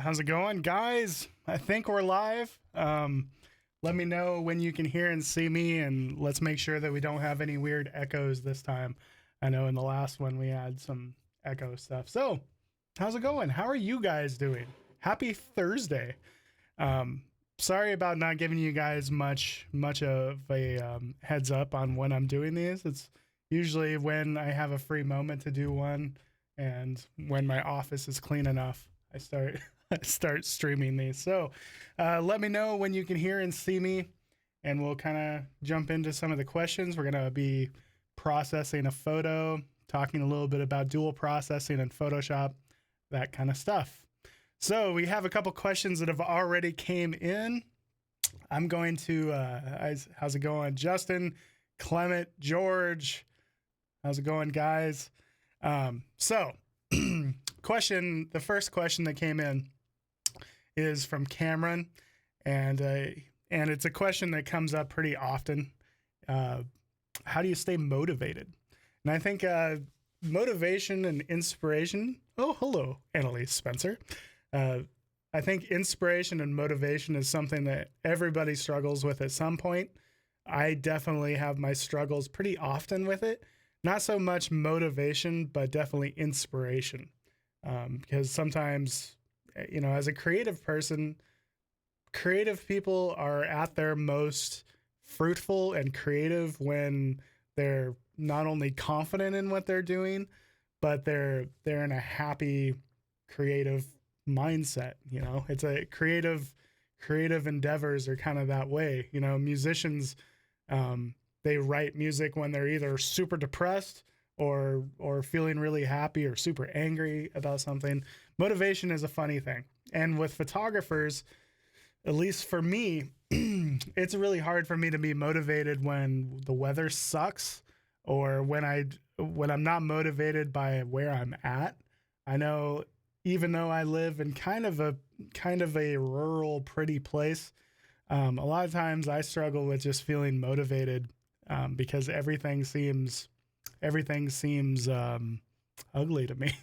How's it going, guys? I think we're live. Let me know when you can hear and see me, and let's make sure that we don't have any weird echoes this time. I know in the last one we had some echo stuff. So, how's it going? How are you guys doing? Happy Thursday. Um, Sorry about not giving you guys much of a heads up on when I'm doing these. It's usually when I have a free moment to do one, and when my office is clean enough, I start start streaming these. So let me know when you can hear and see me, and we'll kind of jump into some of the questions. We're gonna be processing a photo, talking a little bit about dual processing and Photoshop, that kind of stuff. So we have a couple questions that have already came in. I'm going to, how's it going? Justin, Clement, George, how's it going, guys? So the first question that came in is from Cameron, and it's a question that comes up pretty often. How do you stay motivated? And I think motivation and inspiration. Oh, hello, Annalise Spencer. I think inspiration and motivation is something that everybody struggles with at some point. I definitely have my struggles pretty often with it. Not so much motivation, but definitely inspiration. Because sometimes, as a creative person, creative people are at their most fruitful and creative when they're not only confident in what they're doing, but they're in a happy, creative mindset. It's a creative endeavors are kind of that way. Musicians, they write music when they're either super depressed or feeling really happy or super angry about something. Motivation is a funny thing. And with photographers, at least for me, it's really hard for me to be motivated when the weather sucks, or when I'm not motivated by where I'm at. I know, even though I live in kind of a rural, pretty place, a lot of times I struggle with just feeling motivated, because everything seems ugly to me.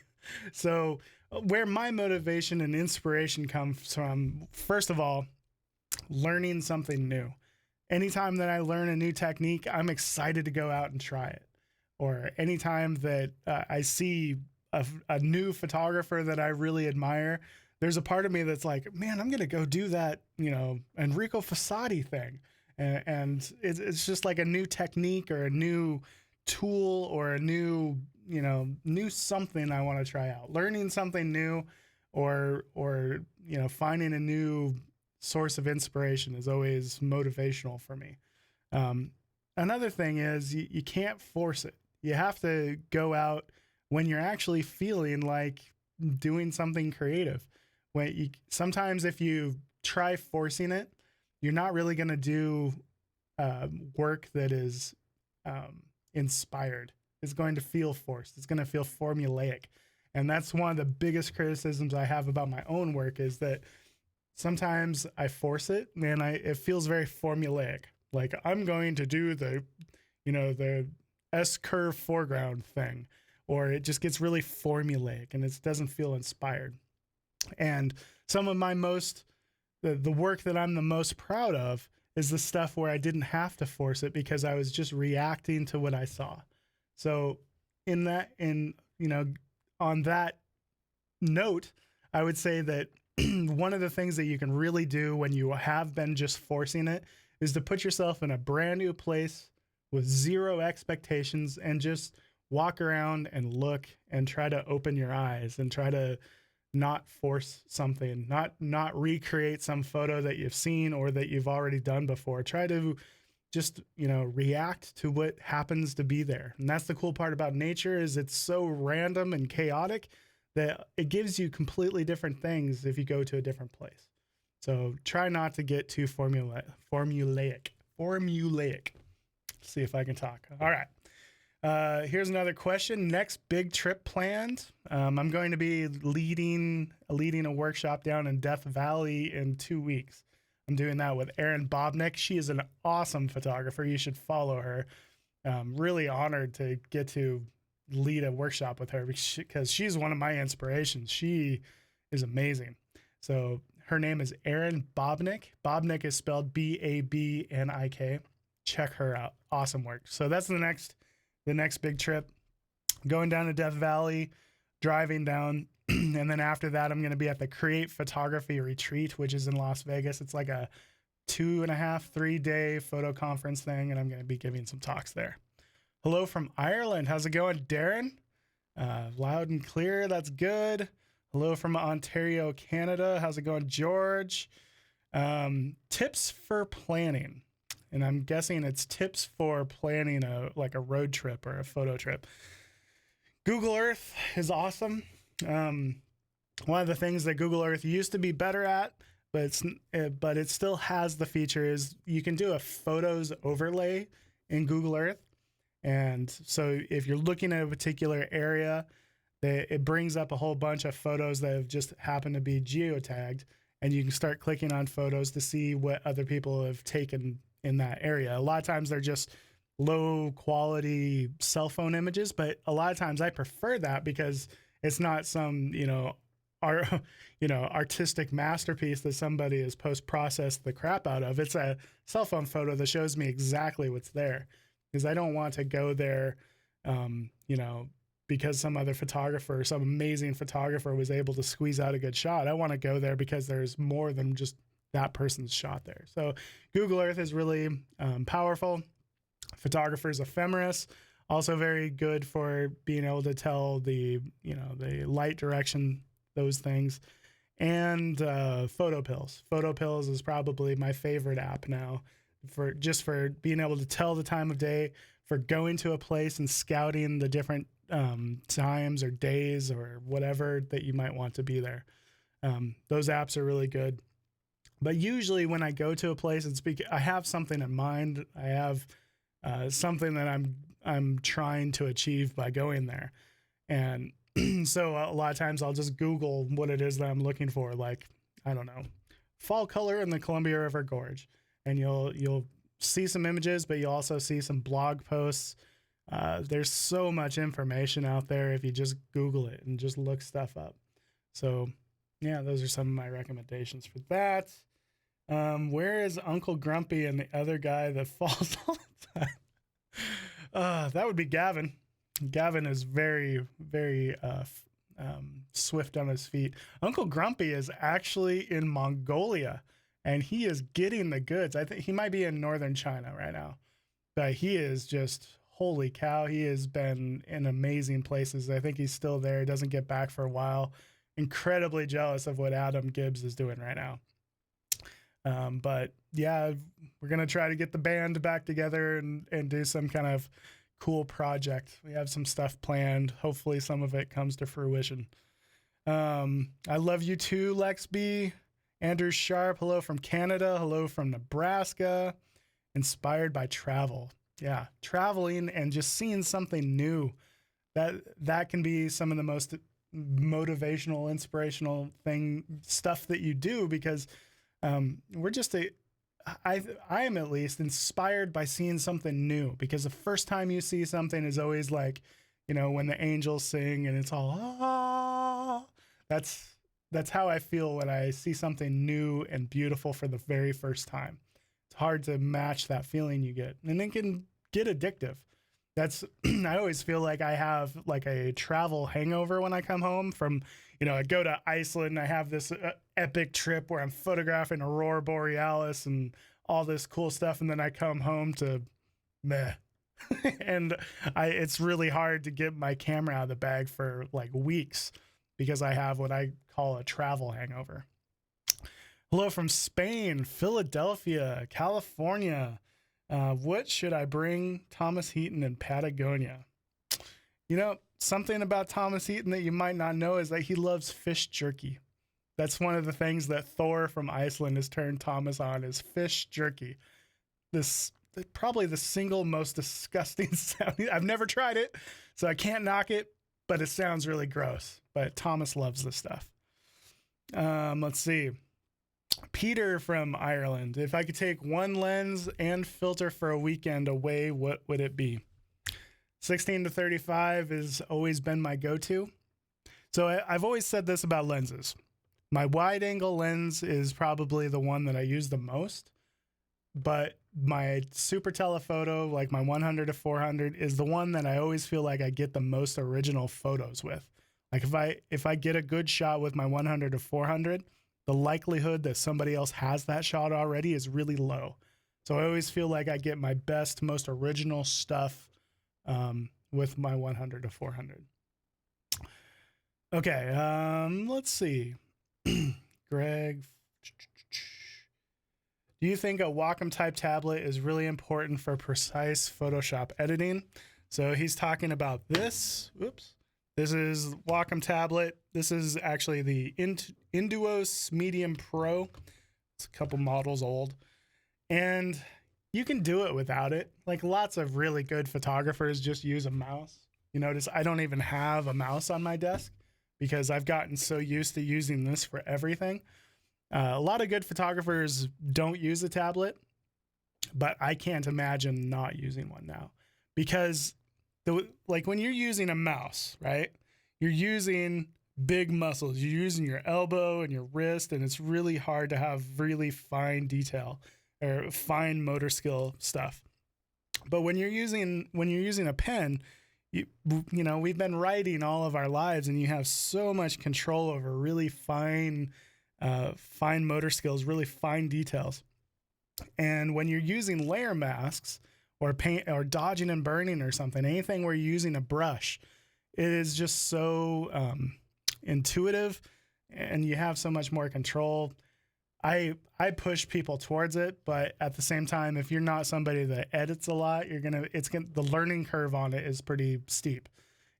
So where my motivation and inspiration comes from, first of all, learning something new. Anytime that I learn a new technique, I'm excited to go out and try it. Or anytime that I see a new photographer that I really admire, there's a part of me that's like, man, I'm going to go do that, Enrico Fossati thing. And it's just like a new technique or a new tool or a new something I want to try out. Learning something new or finding a new source of inspiration is always motivational for me. Another thing is you can't force it. You have to go out when you're actually feeling like doing something creative. Sometimes if you try forcing it, you're not really going to do work that is inspired. It's going to feel forced. It's going to feel formulaic. And that's one of the biggest criticisms I have about my own work, is that sometimes I force it and it feels very formulaic. Like I'm going to do the S-curve foreground thing, or it just gets really formulaic and it doesn't feel inspired. And some of the work that I'm the most proud of is the stuff where I didn't have to force it because I was just reacting to what I saw. So on that note, I would say that one of the things that you can really do when you have been just forcing it is to put yourself in a brand new place with zero expectations and just walk around and look and try to open your eyes and try to not force something, not recreate some photo that you've seen or that you've already done before. Try to just, react to what happens to be there. And that's the cool part about nature, is it's so random and chaotic that it gives you completely different things if you go to a different place. So try not to get too formulaic. See if I can talk. All right. Here's another question. Next big trip planned. I'm going to be leading a workshop down in Death Valley in 2 weeks. I'm doing that with Erin Bobnick. She is an awesome photographer. You should follow her. Really honored to get to lead a workshop with her because she's one of my inspirations. She is amazing. So her name is Erin Bobnick. Bobnick is spelled Babnik. Check her out. Awesome work. So that's the next big trip. Going down to Death Valley, driving down, and then after that, I'm going to be at the Create Photography Retreat, which is in Las Vegas. It's like a 2.5, 3-day photo conference thing, and I'm going to be giving some talks there. Hello from Ireland. How's it going, Darren? Loud and clear. That's good. Hello from Ontario, Canada. How's it going, George? Tips for planning. And I'm guessing it's tips for planning a road trip or a photo trip. Google Earth is awesome. One of the things that Google Earth used to be better at, but it still has the feature, is you can do a photos overlay in Google Earth. And so if you're looking at a particular area, it brings up a whole bunch of photos that have just happened to be geotagged, and you can start clicking on photos to see what other people have taken in that area. A lot of times they're just low quality cell phone images, but a lot of times I prefer that because it's not some, artistic masterpiece that somebody has post-processed the crap out of. It's a cell phone photo that shows me exactly what's there, because I don't want to go there, because some other photographer, some amazing photographer was able to squeeze out a good shot. I want to go there because there's more than just that person's shot there. So Google Earth is really powerful. Photographer's Ephemeris, also very good for being able to tell the light direction, those things. And PhotoPills. PhotoPills is probably my favorite app now for being able to tell the time of day, for going to a place and scouting the different times or days or whatever that you might want to be there. Those apps are really good. But usually when I go to a place I have something in mind. I have something that I'm trying to achieve by going there. And so a lot of times I'll just Google what it is that I'm looking for. Like, I don't know, fall color in the Columbia River Gorge. And you'll see some images, but you'll also see some blog posts. There's so much information out there if you just Google it and just look stuff up. So yeah, those are some of my recommendations for that. Where is Uncle Grumpy and the other guy that falls all the time? That would be Gavin. Gavin is very, very swift on his feet. Uncle Grumpy is actually in Mongolia, and he is getting the goods. I think he might be in northern China right now, but he is just, holy cow. He has been in amazing places. I think he's still there. He doesn't get back for a while. Incredibly jealous of what Adam Gibbs is doing right now. But yeah, we're going to try to get the band back together and do some kind of cool project. We have some stuff planned. Hopefully some of it comes to fruition. I love you too, Lex B. Andrew Sharp, hello from Canada. Hello from Nebraska. Inspired by travel. Yeah, traveling and just seeing something new. That can be some of the most motivational, inspirational stuff that you do, because I am at least inspired by seeing something new, because the first time you see something is always like, when the angels sing and it's all, ah, that's how I feel when I see something new and beautiful for the very first time. It's hard to match that feeling you get, and it can get addictive. I always feel like I have like a travel hangover when I come home from, I go to Iceland, I have this epic trip where I'm photographing Aurora Borealis and all this cool stuff, and then I come home to meh. And it's really hard to get my camera out of the bag for like weeks, because I have what I call a travel hangover. Hello from Spain, Philadelphia, California. What should I bring Thomas Heaton in Patagonia? Something about Thomas Heaton that you might not know is that he loves fish jerky. That's one of the things that Thor from Iceland has turned Thomas on, is fish jerky. This probably the single most disgusting sounding. I've never tried it, so I can't knock it, but it sounds really gross. But Thomas loves this stuff. Let's see. Peter from Ireland. If I could take one lens and filter for a weekend away, what would it be? 16 to 35 has always been my go-to. So I've always said this about lenses. My wide angle lens is probably the one that I use the most, but my super telephoto, like my 100 to 400, is the one that I always feel like I get the most original photos with. Like if I get a good shot with my 100 to 400, the likelihood that somebody else has that shot already is really low. So I always feel like I get my best, most original stuff with my 100 to 400. Okay, let's see. Greg, do you think a Wacom type tablet is really important for precise Photoshop editing? So he's talking about this. Oops. This is Wacom tablet. This is actually the Intuos Medium Pro. It's a couple models old. And you can do it without it. Like lots of really good photographers just use a mouse. You notice I don't even have a mouse on my desk because I've gotten so used to using this for everything. A lot of good photographers don't use a tablet, but I can't imagine not using one now because like when you're using a mouse, right? You're using big muscles. You're using your elbow and your wrist, and it's really hard to have really fine detail or fine motor skill stuff. But when you're using a pen, you know, we've been writing all of our lives, and you have so much control over really fine motor skills, really fine details. And when you're using layer masks or paint or dodging and burning or something, anything where you're using a brush, it is just so intuitive, and you have so much more control. I push people towards it, but at the same time, if you're not somebody that edits a lot, the learning curve on it is pretty steep.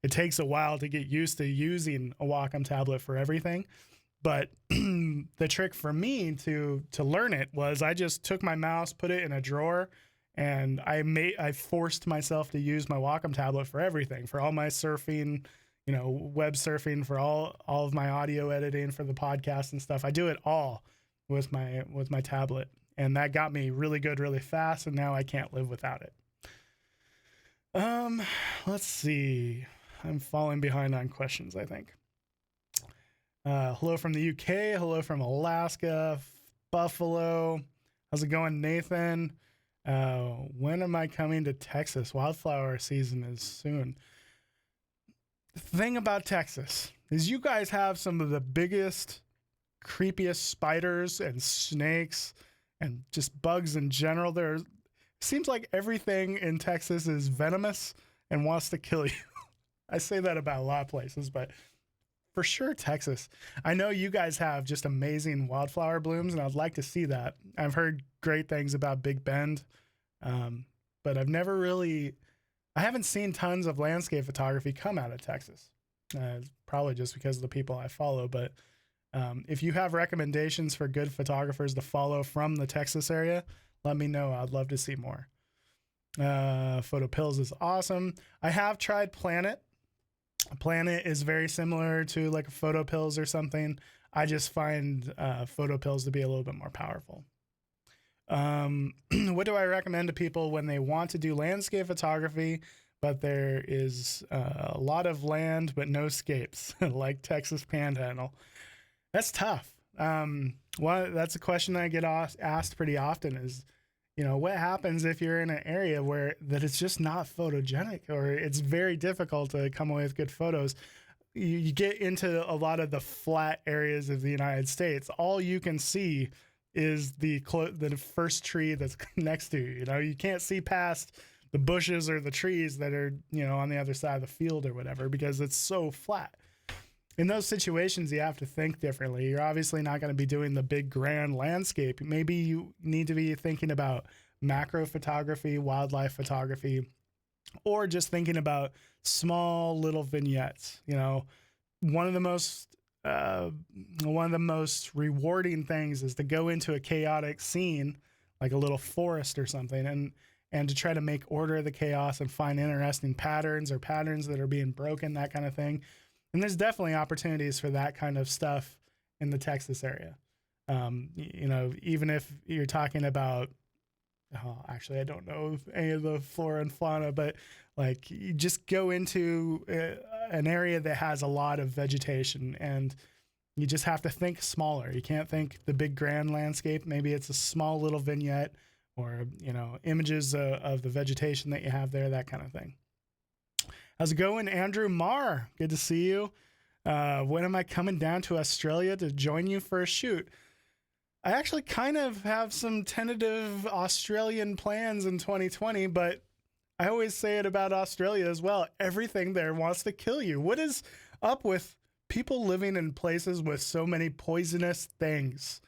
It takes a while to get used to using a Wacom tablet for everything. But the trick for me to learn it was I just took my mouse, put it in a drawer, and I forced myself to use my Wacom tablet for everything, for all my surfing, you know, web surfing, for all of my audio editing for the podcast and stuff. I do it all with my tablet, and that got me really good really fast, and now I can't live without it. Let's see. I'm falling behind on questions, I think. Hello from the UK. Hello from Alaska, Buffalo. How's it going, Nathan? When am I coming to Texas? Wildflower season is soon. The thing about Texas is you guys have some of the biggest, creepiest spiders and snakes and just bugs in general. There seems like everything in Texas is venomous and wants to kill you. I say that about a lot of places, but for sure, Texas. I know you guys have just amazing wildflower blooms, and I'd like to see that. I've heard great things about Big Bend, but I haven't seen tons of landscape photography come out of Texas. Probably just because of the people I follow, but if you have recommendations for good photographers to follow from the Texas area, let me know. I'd love to see more. PhotoPills is awesome. I have tried Planet. Planet is very similar to like a PhotoPills or something. I just find PhotoPills to be a little bit more powerful. What do I recommend to people when they want to do landscape photography, but there is a lot of land but no scapes, like Texas Panhandle? That's tough. That's a question I get asked pretty often is, you know, what happens if you're in an area where that it's just not photogenic, or it's very difficult to come away with good photos? You get into a lot of the flat areas of the United States. All you can see is the first tree that's next to you. You know, you can't see past the bushes or the trees that are, you know, on the other side of the field or whatever, because it's so flat. In those situations, you have to think differently. You're obviously not going to be doing the big grand landscape. Maybe you need to be thinking about macro photography, wildlife photography, or just thinking about small little vignettes. You know, one of the most rewarding things is to go into a chaotic scene, like a little forest or something, and to try to make order of the chaos and find interesting patterns or patterns that are being broken, that kind of thing. And there's definitely opportunities for that kind of stuff in the Texas area. You know, even if you're talking about, actually, I don't know any of the flora and fauna, but like you just go into an area that has a lot of vegetation, and you just have to think smaller. You can't think the big grand landscape. Maybe it's a small little vignette or, images of the vegetation that you have there, that kind of thing. How's it going, Andrew Marr? Good to see you. When am I coming down to Australia to join you for a shoot? I actually kind of have some tentative Australian plans in 2020, but I always say it about Australia as well. Everything there wants to kill you. What is up with people living in places with so many poisonous things?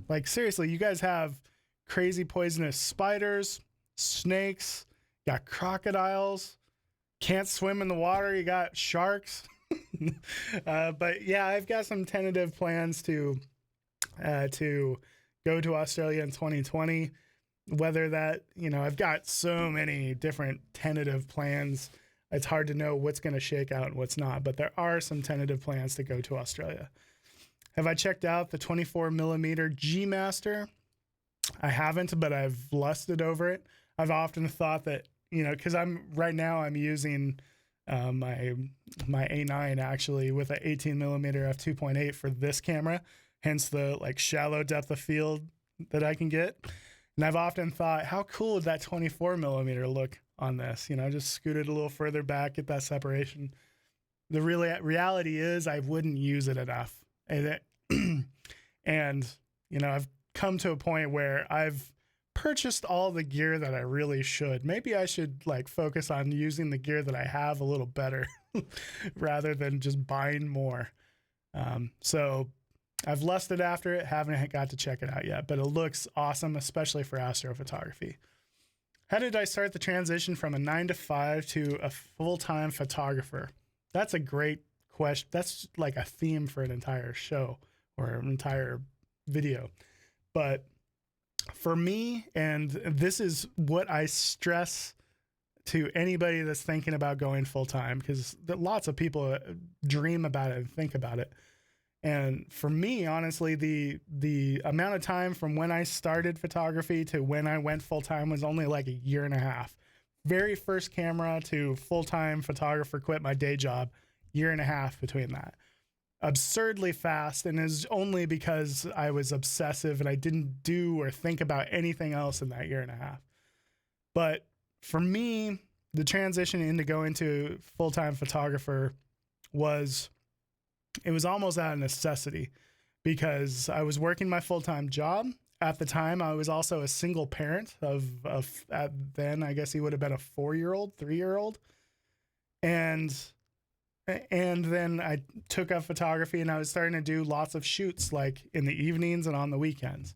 Like, seriously, you guys have crazy poisonous spiders, snakes, got crocodiles, can't swim in the water, you got sharks. But yeah, I've got some tentative plans to go to Australia in 2020. Whether that, I've got so many different tentative plans. It's hard to know what's going to shake out and what's not, but there are some tentative plans to go to Australia. Have I checked out the 24mm G Master? I haven't, but I've lusted over it. I've often thought that, because I'm using my A9 actually with an 18mm f2.8 for this camera, hence the shallow depth of field that I can get. And I've often thought, how cool would that 24mm look on this? Just scoot it a little further back, get that separation. The reality is I wouldn't use it enough. And I've come to a point where I've purchased all the gear that I really should. Maybe I should focus on using the gear that I have a little better rather than just buying more. So I've lusted after it, haven't got to check it out yet, but it looks awesome, especially for astrophotography. How did I start the transition from a 9-to-5 to a full-time photographer? That's a great question. That's like a theme for an entire show or an entire video. But for me, and this is what I stress to anybody that's thinking about going full-time, because lots of people dream about it and think about it. And for me, honestly, the amount of time from when I started photography to when I went full-time was only like a year and a half. Very first camera to full-time photographer, quit my day job, year and a half between that. Absurdly fast, and is only because I was obsessive and I didn't do or think about anything else in that year and a half. But for me, the transition into going to full-time photographer was almost out of necessity, because I was working my full-time job. At the time, I was also a single parent of then I guess he would have been a 4-year-old, 3-year-old. And then I took up photography and I was starting to do lots of shoots in the evenings and on the weekends.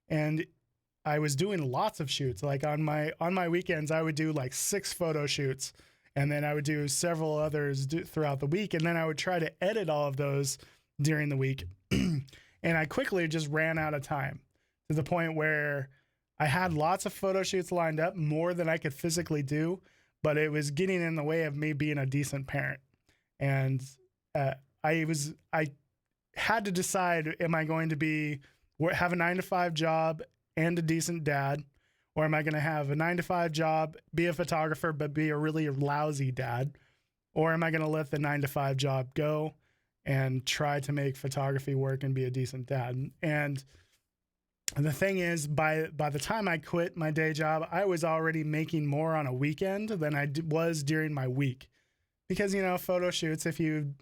And I was doing lots of shoots. On my weekends, I would do 6 photo shoots. And then I would do several others throughout the week. And then I would try to edit all of those during the week. And I quickly just ran out of time, to the point where I had lots of photo shoots lined up, more than I could physically do, but it was getting in the way of me being a decent parent. And I had to decide, am I going to have a 9-to-5 job and a decent dad? Or am I going to have a 9-to-5 job, be a photographer, but be a really lousy dad? Or am I going to let the 9-to-5 job go and try to make photography work and be a decent dad? And the thing is, by the time I quit my day job, I was already making more on a weekend than I was during my week. Because, photo shoots, if you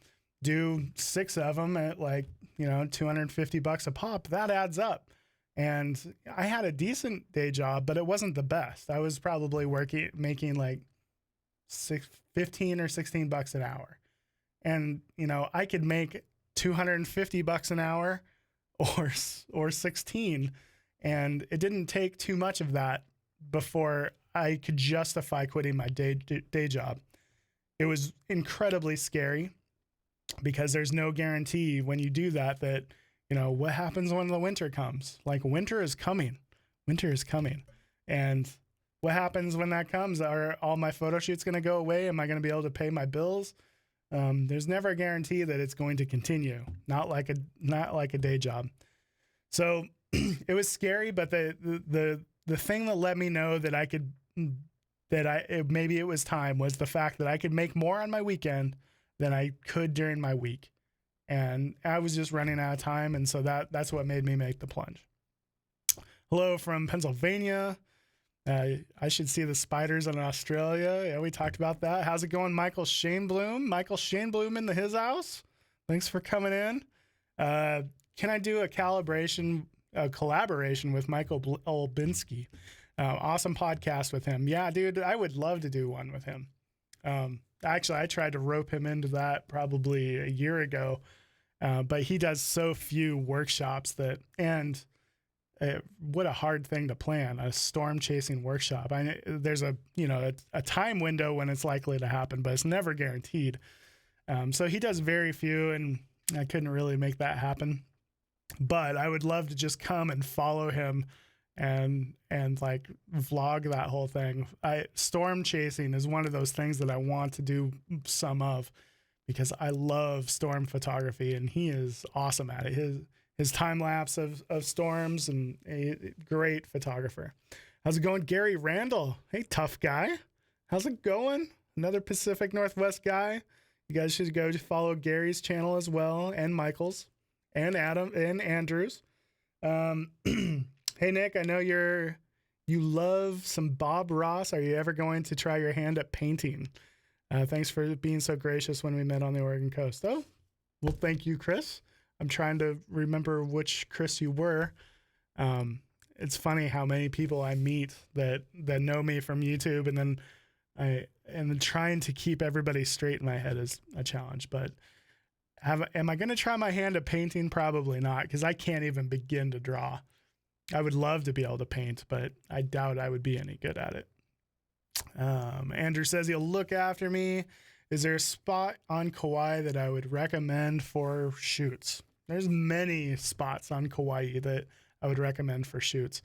do 6 of them at $250 a pop, that adds up. And I had a decent day job, but it wasn't the best. I was probably making $15 or $16 an hour. And, I could make $250 an hour or 16. And it didn't take too much of that before I could justify quitting my day job. It was incredibly scary, because there's no guarantee when you do that, what happens when the winter comes? Winter is coming. Winter is coming. And what happens when that comes? Are all my photo shoots going to go away? Am I going to be able to pay my bills? There's never a guarantee that it's going to continue. Not like a day job. So it was scary, but the thing that let me know that maybe it was time, was the fact that I could make more on my weekend than I could during my week. and I was just running out of time, and so that's what made me make the plunge. Hello from Pennsylvania. I should see the spiders in Australia. Yeah, we talked about that. How's it going, Michael Shaneblum? Michael Shaneblum in his house. Thanks for coming in. Can I do a collaboration with Michael Olbinski? Awesome podcast with him. Yeah, dude, I would love to do one with him. Actually, I tried to rope him into that probably a year ago, but he does so few workshops what a hard thing to plan, a storm chasing workshop. There's a time window when it's likely to happen, but it's never guaranteed. So he does very few, and I couldn't really make that happen. But I would love to just come and follow him and like vlog that whole thing. Storm chasing is one of those things that I want to do some of, because I love storm photography, and he is awesome at it. His time lapse of storms, and a great photographer. How's it going, Gary Randall? Hey, tough guy. How's it going? Another Pacific Northwest guy. You guys should go follow Gary's channel as well, and Michael's, and Adam, and Andrew's. Hey, Nick, I know you love some Bob Ross. Are you ever going to try your hand at painting? Thanks for being so gracious when we met on the Oregon coast. Oh, well, thank you, Chris. I'm trying to remember which Chris you were. It's funny how many people I meet that know me from YouTube, and then trying to keep everybody straight in my head is a challenge. But am I going to try my hand at painting? Probably not, because I can't even begin to draw. I would love to be able to paint, but I doubt I would be any good at it. Andrew says he'll look after me. Is there a spot on Kauai that I would recommend for shoots? There's many spots on Kauai that I would recommend for shoots.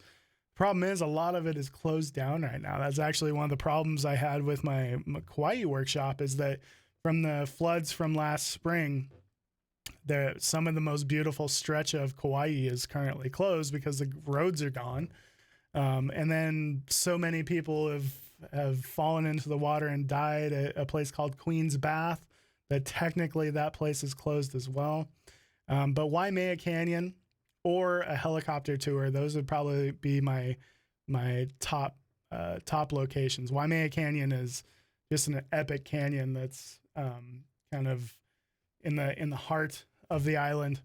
Problem is, a lot of it is closed down right now. That's actually one of the problems I had with my Kauai workshop, is that from the floods from last spring, some of the most beautiful stretch of Kauai is currently closed because the roads are gone. And then so many people have fallen into the water and died at a place called Queen's Bath, that technically that place is closed as well. But Waimea Canyon or a helicopter tour, those would probably be my top locations. Waimea Canyon is just an epic canyon that's kind of in the heart of the island,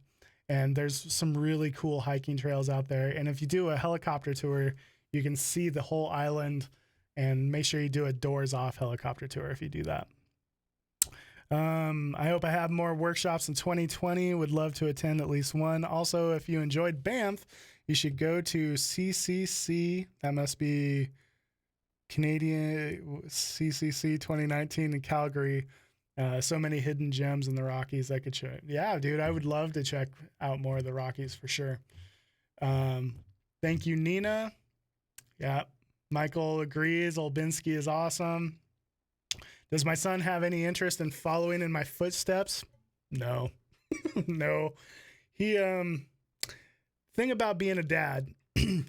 and there's some really cool hiking trails out there. And if you do a helicopter tour, you can see the whole island, and make sure you do a doors off helicopter tour if you do that. I hope I have more workshops in 2020. Would love to attend at least one. Also, if you enjoyed Banff, you should go to CCC. That must be Canadian CCC 2019 in Calgary. So many hidden gems in the Rockies I could show. Yeah, dude, I would love to check out more of the Rockies for sure. Thank you, Nina. Yeah, Michael agrees. Olbinski is awesome. Does my son have any interest in following in my footsteps? No. No. He, thing about being a dad,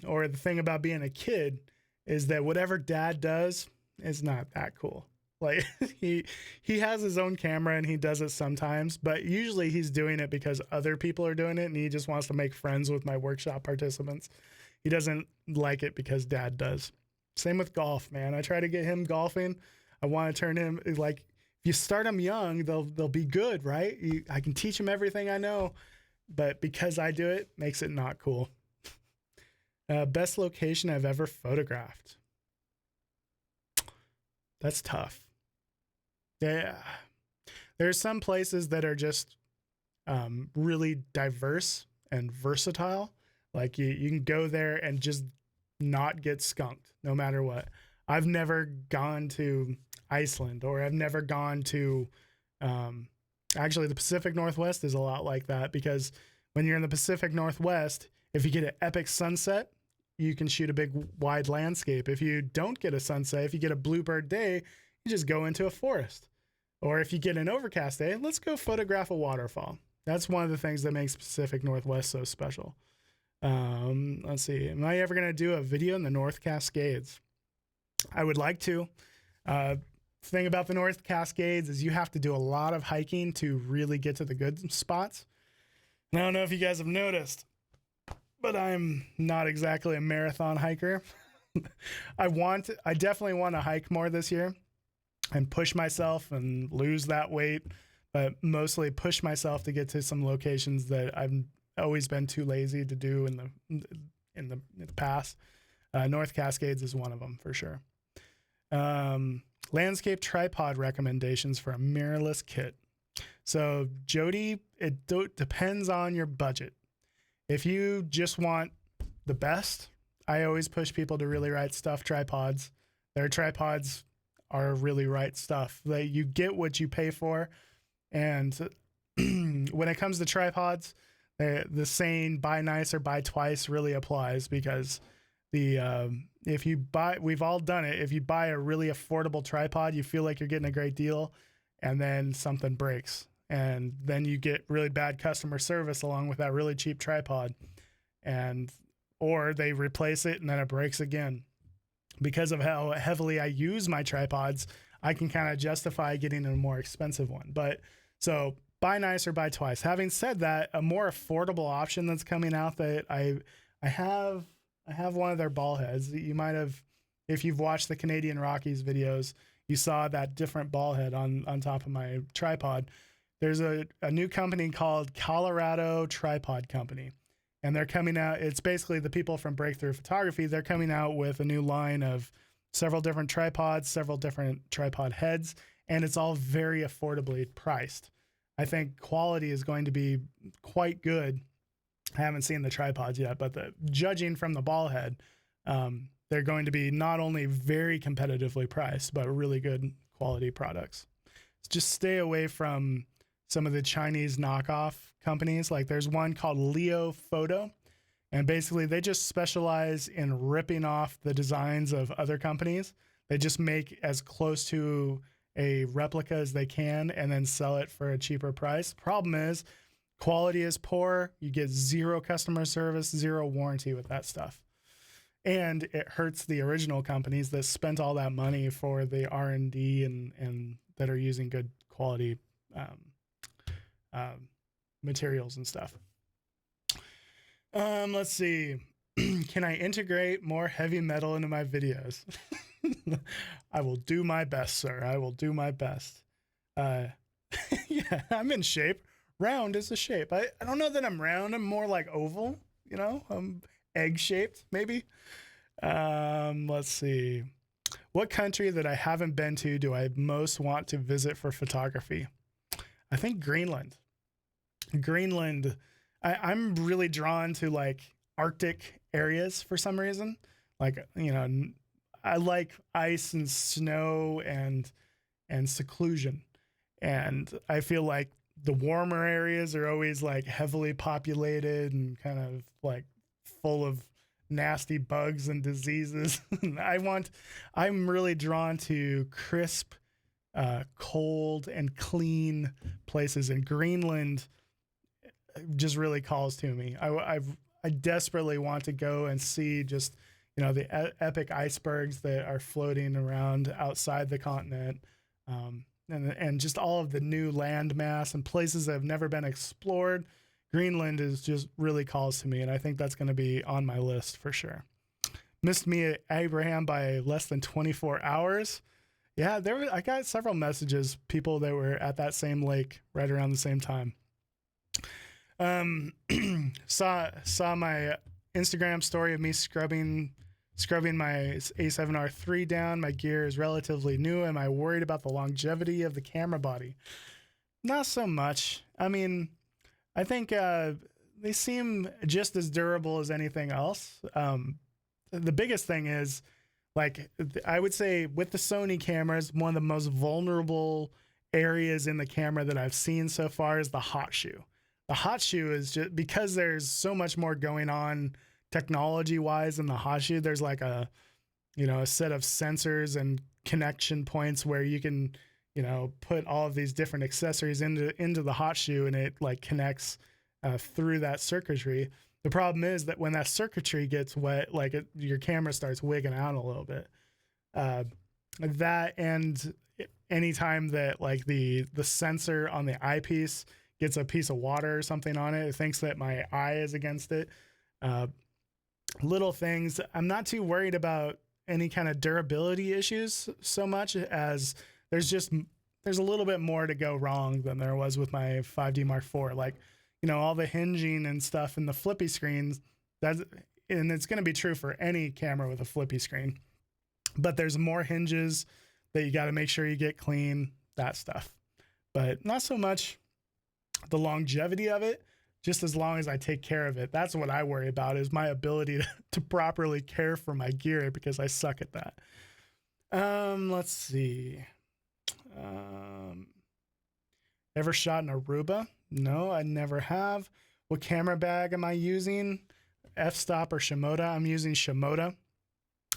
or the thing about being a kid, is that whatever dad does is not that cool. Like he has his own camera and he does it sometimes, but usually he's doing it because other people are doing it, and he just wants to make friends with my workshop participants. He doesn't like it because dad does. Same with golf, man. I try to get him golfing. I want to turn him, like, if you start them young, they'll be good, right? I can teach them everything I know, but because I do it, makes it not cool. Best location I've ever photographed. That's tough. Yeah. There's some places that are just really diverse and versatile. Like you can go there and just not get skunked no matter what. I've never gone to Iceland, or I've never gone to, actually the Pacific Northwest is a lot like that, because when you're in the Pacific Northwest, if you get an epic sunset, you can shoot a big wide landscape. If you don't get a sunset, if you get a bluebird day, you just go into a forest. Or if you get an overcast day, let's go photograph a waterfall. That's one of the things that makes Pacific Northwest so special. Let's see. Am I ever going to do a video in the North Cascades? I would like to. thing about the North Cascades is you have to do a lot of hiking to really get to the good spots. And I don't know if you guys have noticed, but I'm not exactly a marathon hiker. I definitely want to hike more this year and push myself and lose that weight, but mostly push myself to get to some locations that I've always been too lazy to do in the past. North Cascades is one of them for sure. Landscape tripod recommendations for a mirrorless kit. So Jody, it depends on your budget. If you just want the best, I always push people to Really Right Stuff tripods. Their tripods are really right stuff. You get what you pay for. And when it comes to tripods, the saying buy nice or buy twice really applies, because if you buy, we've all done it. If you buy a really affordable tripod, you feel like you're getting a great deal, and then something breaks. And then you get really bad customer service along with that really cheap tripod. Or they replace it and then it breaks again. Because of how heavily I use my tripods, I can kind of justify getting a more expensive one. But so buy nice or buy twice. Having said that, a more affordable option that's coming out that I have one of their ball heads. You might have, if you've watched the Canadian Rockies videos, you saw that different ball head on top of my tripod. There's a new company called Colorado Tripod Company. And they're coming out, it's basically the people from Breakthrough Photography. They're coming out with a new line of several different tripods, several different tripod heads, and it's all very affordably priced. I think quality is going to be quite good. I haven't seen the tripods yet, but judging from the ball head, they're going to be not only very competitively priced, but really good quality products. Just stay away from some of the Chinese knockoff companies. Like there's one called Leo Photo, and basically they just specialize in ripping off the designs of other companies. They just make as close to a replica as they can and then sell it for a cheaper price. Problem is, quality is poor. You get zero customer service, zero warranty with that stuff. And it hurts the original companies that spent all that money for the R&D and that are using good quality materials and stuff. Let's see. Can I integrate more heavy metal into my videos? I will do my best, sir. I will do my best. Yeah, I'm in shape. Round is a shape. I don't know that I'm round. I'm more like oval, you know? I'm egg-shaped, maybe. Let's see. What country that I haven't been to do I most want to visit for photography? I think Greenland. Greenland, I'm really drawn to like Arctic areas for some reason. Like, you know, I like ice and snow and seclusion. And I feel like the warmer areas are always like heavily populated and kind of like full of nasty bugs and diseases. I'm really drawn to crisp, cold and clean places, and Greenland just really calls to me. I desperately want to go and see just, you know, the epic icebergs that are floating around outside the continent, and just all of the new land mass and places that have never been explored. Greenland is just really calls to me, and I think that's going to be on my list for sure. Missed me at Abraham by less than 24 hours. Yeah, I got several messages, people that were at that same lake right around the same time. Saw my Instagram story of me scrubbing my A7R III down. My gear is relatively new. Am I worried about the longevity of the camera body? Not so much. I mean, I think they seem just as durable as anything else. The biggest thing is, like, I would say with the Sony cameras, one of the most vulnerable areas in the camera that I've seen so far is the hot shoe. The hot shoe is just because there's so much more going on technology wise in the hot shoe. There's like a set of sensors and connection points where you can, you know, put all of these different accessories into the hot shoe, and it like connects through that circuitry. The problem is that when that circuitry gets wet, your camera starts wigging out a little bit. That and anytime that like the sensor on the eyepiece gets a piece of water or something on it, it thinks that my eye is against it. Uh, Little things. I'm not too worried about any kind of durability issues so much as there's a little bit more to go wrong than there was with my 5D Mark IV. Like, all the hinging and stuff in the flippy screens, and it's going to be true for any camera with a flippy screen, but there's more hinges that you got to make sure you get clean, that stuff. But not so much the longevity of it, just as long as I take care of it. That's what I worry about, is my ability to properly care for my gear, because I suck at that. Let's see. Ever shot an Aruba? No, I never have. What camera bag am I using? F-stop or Shimoda? I'm using Shimoda.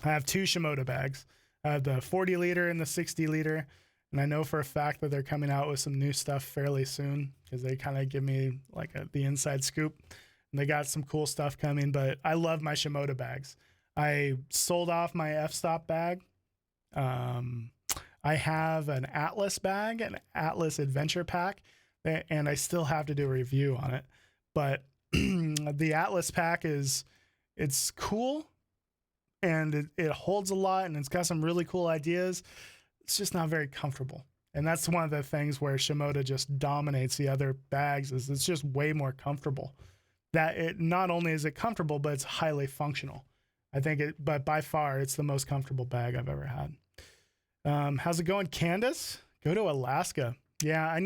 I have 2 Shimoda bags. I have the 40 liter and the 60 liter. And I know for a fact that they're coming out with some new stuff fairly soon, because they kind of give me like the inside scoop. And they got some cool stuff coming, but I love my Shimoda bags. I sold off my f-stop bag. I have an Atlas bag, an Atlas Adventure Pack, and I still have to do a review on it. But the Atlas pack it's cool, and it holds a lot, and it's got some really cool ideas. It's just not very comfortable. And that's one of the things where Shimoda just dominates the other bags, is it's just way more comfortable. That it not only is it comfortable, but it's highly functional. But by far, it's the most comfortable bag I've ever had. How's it going, Candace? Go to Alaska. Yeah,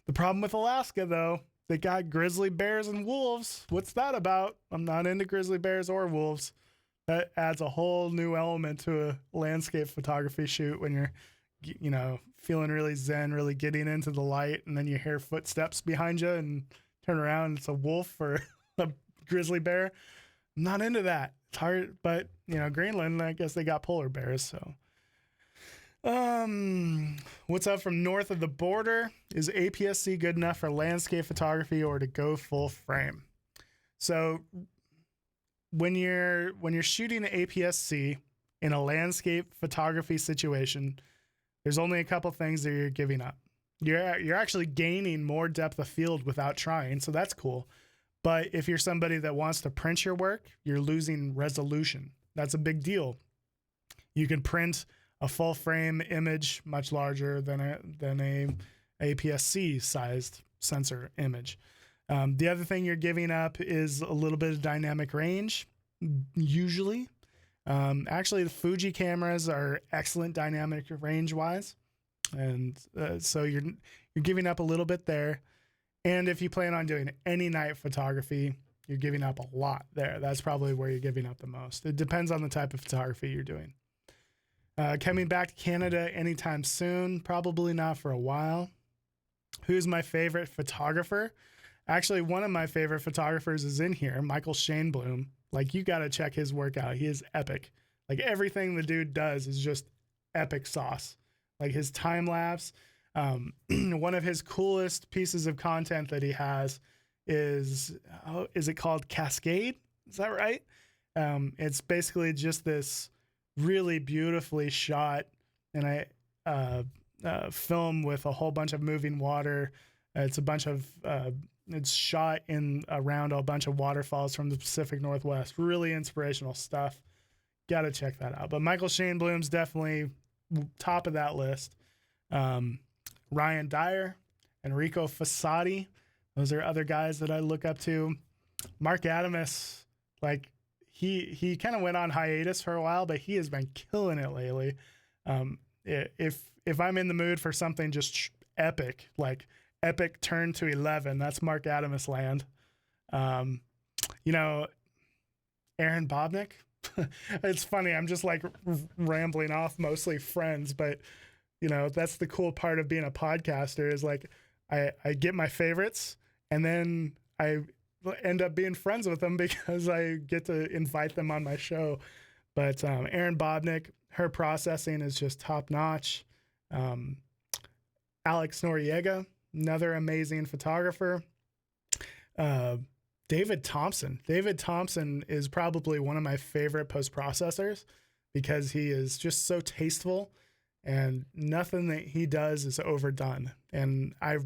the problem with Alaska, though, they got grizzly bears and wolves. What's that about? I'm not into grizzly bears or wolves. That adds a whole new element to a landscape photography shoot when you're, feeling really zen, really getting into the light, and then you hear footsteps behind you and turn around and it's a wolf or a grizzly bear. I'm not into that. It's hard, but Greenland, I guess they got polar bears, so. What's up from north of the border? Is APS-C good enough for landscape photography or to go full frame? So when you're shooting APS-C in a landscape photography situation, there's only a couple things that you're giving up. You're actually gaining more depth of field without trying, so that's cool. But if you're somebody that wants to print your work, you're losing resolution. That's a big deal. You can print a full frame image much larger than a APS-C sized sensor image. The other thing you're giving up is a little bit of dynamic range, usually. Actually, the Fuji cameras are excellent dynamic range wise, and so you're giving up a little bit there. And if you plan on doing any night photography, you're giving up a lot there. That's probably where you're giving up the most. It depends on the type of photography you're doing. Coming back to Canada anytime soon? Probably not for a while. Who's my favorite photographer? Actually, one of my favorite photographers is in here, Michael Shainblum. Like, you got to check his work out. He is epic. Like, everything the dude does is just epic sauce. Like, his time lapse. One of his coolest pieces of content that he has is it called Cascade? Is that right? It's basically just this really beautifully shot and film with a whole bunch of moving water. It's shot in around a bunch of waterfalls from the Pacific Northwest. Really inspirational stuff. Got to check that out. But Michael Shainblum's definitely top of that list. Ryan Dyer, Enrico Fossati. Those are other guys that I look up to. Mark Adamus, like, he kind of went on hiatus for a while, but he has been killing it lately. If I'm in the mood for something just epic, like epic turn to 11, that's Mark Adamus land. Aaron Bobnick. It's funny. I'm just like rambling off, mostly friends, but that's the cool part of being a podcaster is like I get my favorites and then I end up being friends with them because I get to invite them on my show. But Aaron Bobnick, her processing is just top notch. Alex Noriega, another amazing photographer. David Thompson. David Thompson is probably one of my favorite post-processors because he is just so tasteful and nothing that he does is overdone. And I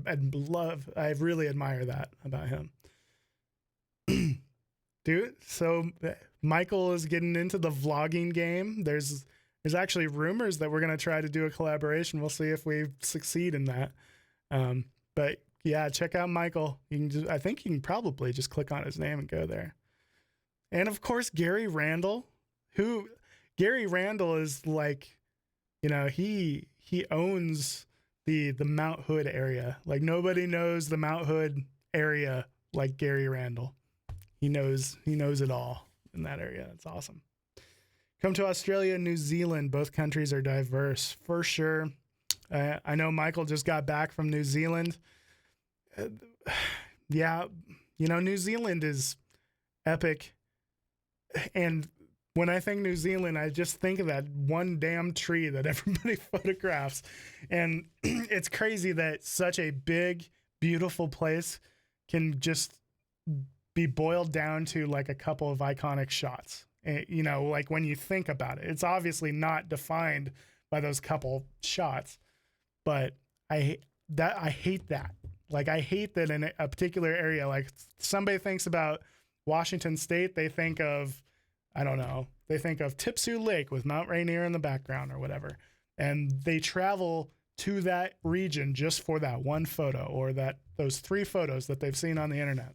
really admire that about him. Dude, so Michael is getting into the vlogging game. There's actually rumors that we're going to try to do a collaboration. We'll see if we succeed in that. But yeah, check out Michael. I think you can probably just click on his name and go there. And of course, Gary Randall, Gary Randall is like, he owns the Mount Hood area. Like nobody knows the Mount Hood area like Gary Randall. He knows it all in that area. It's awesome. Come to Australia and New Zealand. Both countries are diverse for sure. I know Michael just got back from New Zealand. Yeah, New Zealand is epic. And when I think New Zealand, I just think of that one damn tree that everybody photographs. And it's crazy that such a big, beautiful place can just be boiled down to like a couple of iconic shots. Like when you think about it, it's obviously not defined by those couple shots, but I hate that. Like I hate that in a particular area, like somebody thinks about Washington State, they think of, I don't know, they think of Tipsoo Lake with Mount Rainier in the background or whatever. And they travel to that region just for that one photo or those 3 photos that they've seen on the internet.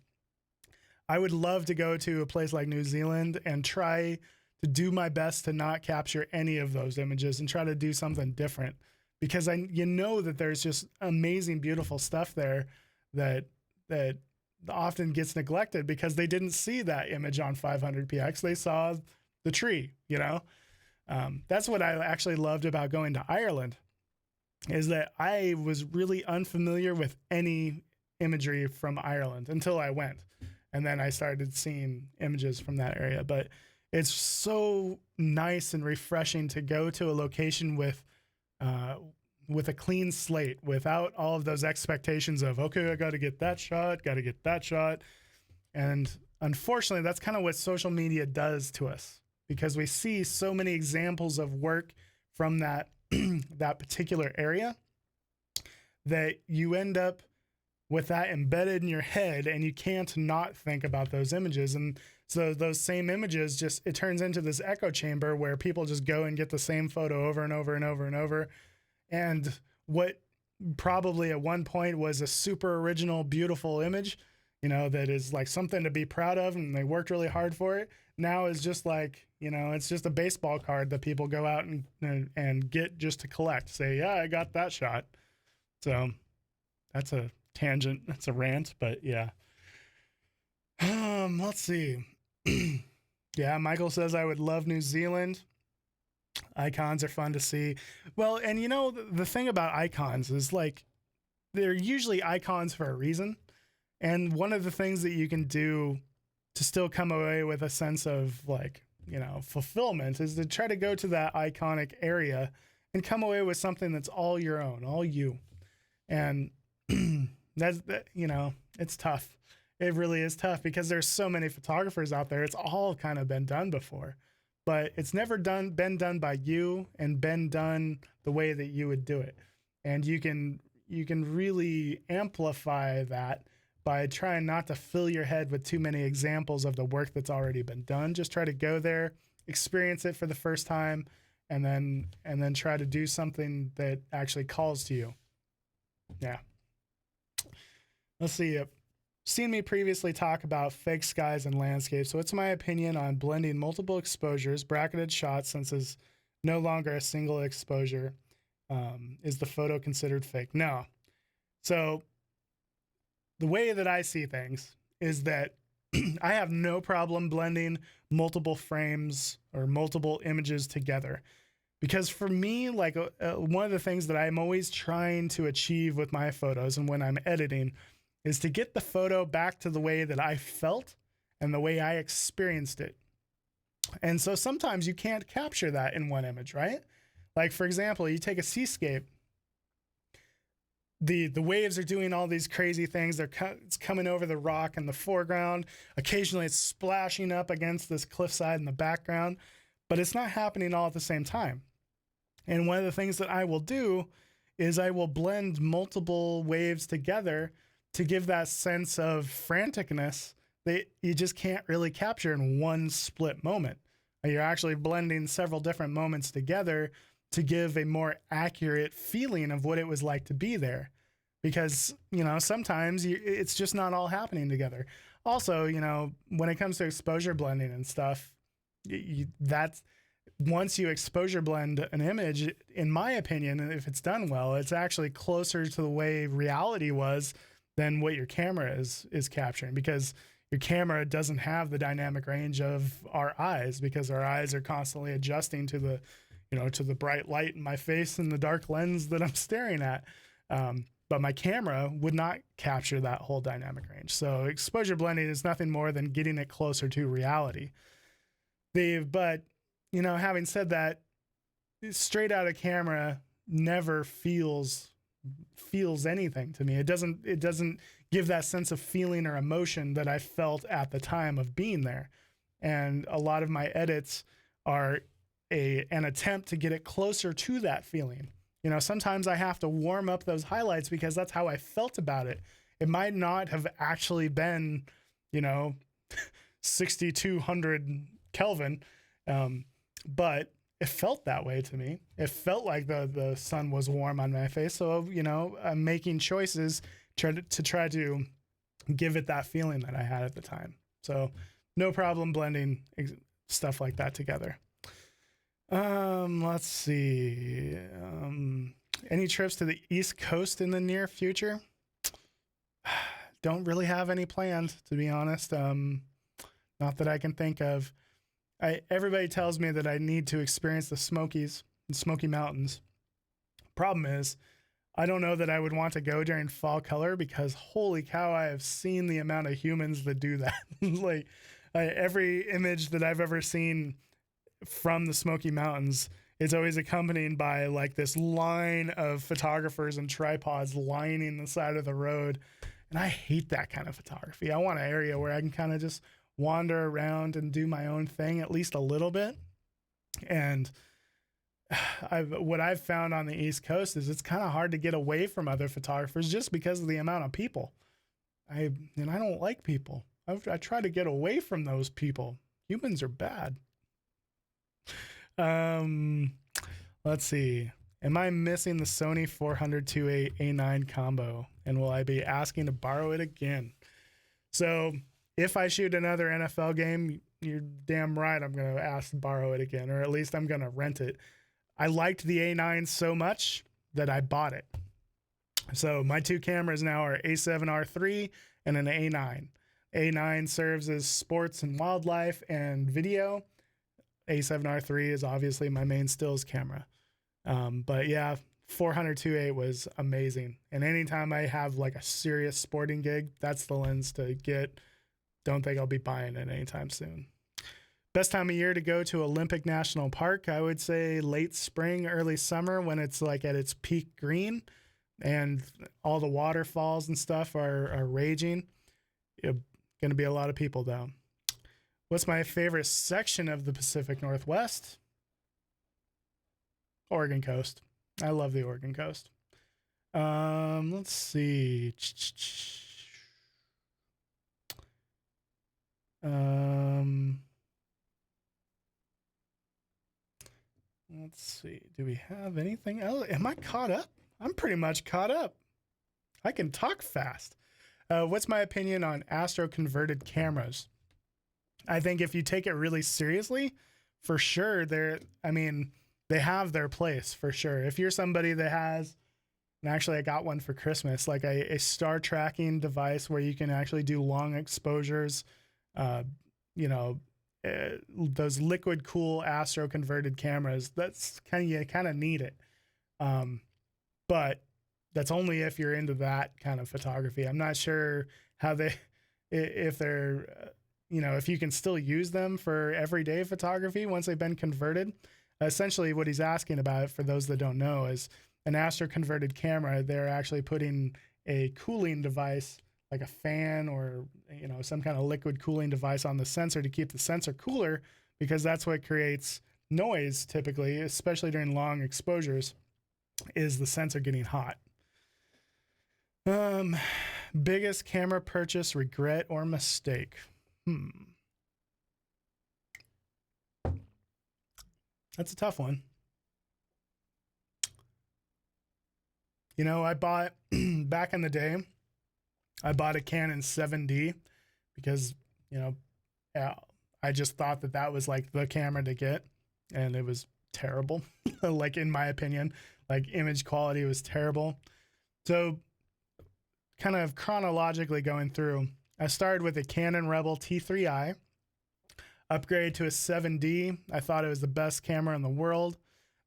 I would love to go to a place like New Zealand and try to do my best to not capture any of those images and try to do something different, because that there's just amazing, beautiful stuff there that often gets neglected because they didn't see that image on 500px. They saw the tree, That's what I actually loved about going to Ireland, is that I was really unfamiliar with any imagery from Ireland until I went. And then I started seeing images from that area. But it's so nice and refreshing to go to a location with a clean slate, without all of those expectations of, okay, I got to get that shot. And unfortunately, that's kind of what social media does to us, because we see so many examples of work from that particular area that you end up with that embedded in your head, and you can't not think about those images. And so those same images it turns into this echo chamber where people just go and get the same photo over and over and over and over. And what probably at one point was a super original, beautiful image, that is like something to be proud of, and they worked really hard for it, now is just like, it's just a baseball card that people go out and get just to collect. Say, yeah, I got that shot. So that's a tangent. That's a rant, but yeah. Let's see. Yeah, Michael says I would love New Zealand. Icons are fun to see. Well, and the thing about icons is like they're usually icons for a reason. And one of the things that you can do to still come away with a sense of like, fulfillment is to try to go to that iconic area and come away with something that's all your own, all you. And it's tough. It really is tough because there's so many photographers out there. It's all kind of been done before, but it's never been done by you and been done the way that you would do it. And you can really amplify that by trying not to fill your head with too many examples of the work that's already been done. Just try to go there, experience it for the first time, and then try to do something that actually calls to you. Yeah. Let's see. You've seen me previously talk about fake skies and landscapes. So what's my opinion on blending multiple exposures, bracketed shots, since it's no longer a single exposure? Is the photo considered fake? No. So the way that I see things is that I have no problem blending multiple frames or multiple images together. Because for me, like one of the things that I'm always trying to achieve with my photos and when I'm editing is to get the photo back to the way that I felt and the way I experienced it. And so sometimes you can't capture that in one image, right? Like, for example, you take a seascape. The waves are doing all these crazy things. It's coming over the rock in the foreground. Occasionally it's splashing up against this cliffside in the background, but it's not happening all at the same time. And one of the things that I will do is I will blend multiple waves together to give that sense of franticness that you just can't really capture in one split moment. You're actually blending several different moments together to give a more accurate feeling of what it was like to be there. Because, sometimes it's just not all happening together. Also, when it comes to exposure blending and stuff, that's once you exposure blend an image, in my opinion, if it's done well, it's actually closer to the way reality was than what your camera is capturing, because your camera doesn't have the dynamic range of our eyes, because our eyes are constantly adjusting to the, to the bright light in my face and the dark lens that I'm staring at. But my camera would not capture that whole dynamic range. So exposure blending is nothing more than getting it closer to reality. But having said that, straight out of camera never feels anything to me. It doesn't give that sense of feeling or emotion that I felt at the time of being there. And a lot of my edits are an attempt to get it closer to that feeling. Sometimes I have to warm up those highlights because that's how I felt about it. It might not have actually been, 6,200 Kelvin, but it felt that way to me. It felt like the sun was warm on my face. So, I'm making choices to try to give it that feeling that I had at the time. So no problem blending stuff like that together. Let's see. Any trips to the East Coast in the near future? Don't really have any planned, to be honest. Not that I can think of. Everybody tells me that I need to experience the Smokies and Smoky Mountains. Problem is, I don't know that I would want to go during fall color, because holy cow, I have seen the amount of humans that do that. Every image that I've ever seen from the Smoky Mountains, it's always accompanied by this line of photographers and tripods lining the side of the road. And I hate that kind of photography. I want an area where I can kind of just wander around and do my own thing at least a little bit. And what I've found on the East Coast is it's kind of hard to get away from other photographers just because of the amount of people. I don't like people. I try to get away from those people. Humans are bad. Let's see. Am I missing the Sony 400-2.8 A9 combo? And will I be asking to borrow it again? So if I shoot another NFL game, you're damn right I'm going to ask to borrow it again, or at least I'm going to rent it. I liked the A9 so much that I bought it. So my two cameras now are A7R3 and an A9. A9 serves as sports and wildlife and video. A7R3 is obviously my main stills camera. But yeah, 400-2.8 was amazing. And anytime I have a serious sporting gig, that's the lens to get. Don't think I'll be buying it anytime soon. Best time of year to go to Olympic National Park, I would say late spring, early summer, when it's at its peak green and all the waterfalls and stuff are raging. Going to be a lot of people though. What's my favorite section of the Pacific Northwest? Oregon coast. I love the Oregon coast. Let's see. Let's see. Do we have anything else? Am I caught up? I'm pretty much caught up. I can talk fast. What's my opinion on astro converted cameras? I think if you take it really seriously, for sure, they have their place for sure. If you're somebody that has, and actually I got one for Christmas, a star tracking device where you can actually do long exposures, those liquid cool astro converted cameras, you kind of need it. But that's only if you're into that kind of photography. I'm not sure how if you can still use them for everyday photography once they've been converted. Essentially what he's asking about, for those that don't know, is an astro converted camera. They're actually putting a cooling device, like a fan or some kind of liquid cooling device on the sensor to keep the sensor cooler, because that's what creates noise typically, especially during long exposures, is the sensor getting hot. Biggest camera purchase, regret or mistake? That's a tough one. You know, I bought back in the day, I bought a Canon 7D because, you know, yeah, I just thought that that was like the camera to get, and it was terrible. Like, in my opinion, like, image quality was terrible. So kind of chronologically going through, I started with a Canon Rebel T3i, upgraded to a 7D. I thought it was the best camera in the world.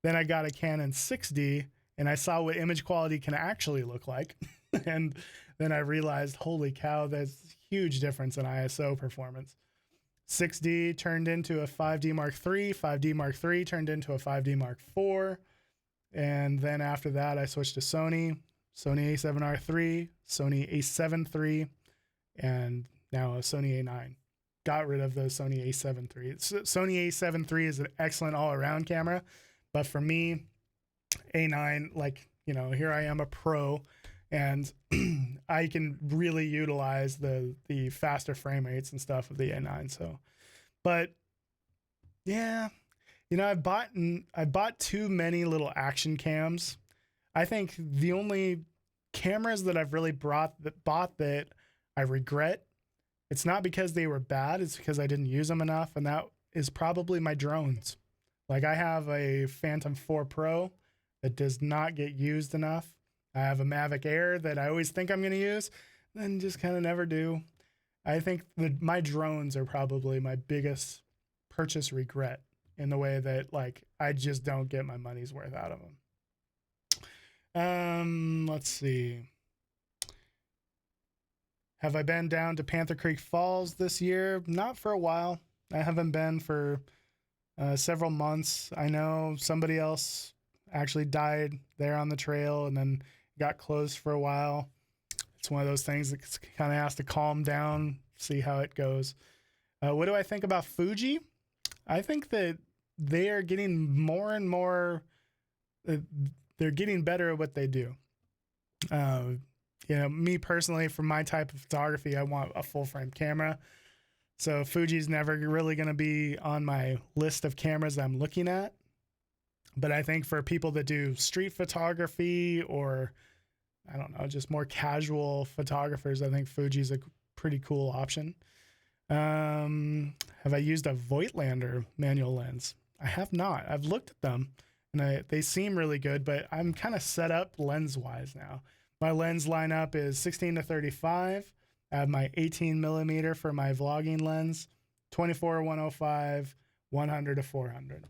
Then I got a Canon 6D, and I saw what image quality can actually look like. And then I realized, holy cow, there's a huge difference in ISO performance. 6D turned into a 5D Mark III. 5D Mark III turned into a 5D Mark IV. And then after that, I switched to Sony a7R III, Sony a7 III, and now a Sony a9. Got rid of the Sony a7 III. Sony a7 III is an excellent all-around camera, but for me, a9, like, you know, here I am, a pro, and I can really utilize the faster frame rates and stuff of the a9. So, but yeah, you know, I bought too many little action cams. I think the only cameras that I've really bought that I regret, it's not because they were bad, it's because I didn't use them enough, and that is probably my drones. Like, I have a Phantom 4 Pro that does not get used enough. I have a Mavic Air that I always think I'm going to use, and just kind of never do. I think that my drones are probably my biggest purchase regret, in the way that, like, I just don't get my money's worth out of them. Let's see. Have I been down to Panther Creek Falls this year? Not for a while. I haven't been for several months. I know somebody else actually died there on the trail and then got closed for a while. It's one of those things that kind of has to calm down, see how it goes. What do I think about Fuji? I think that they are getting more and more, they're getting better at what they do. You know, me personally, for my type of photography, I want a full frame camera. So Fuji's never really going to be on my list of cameras I'm looking at. But I think for people that do street photography, or, I don't know, just more casual photographers, I think Fuji's a pretty cool option. Have I used a Voigtlander manual lens? I have not. I've looked at them, and they seem really good, but I'm kind of set up lens-wise now. My lens lineup is 16-35. I have my 18 millimeter for my vlogging lens, 24-105, 100-400.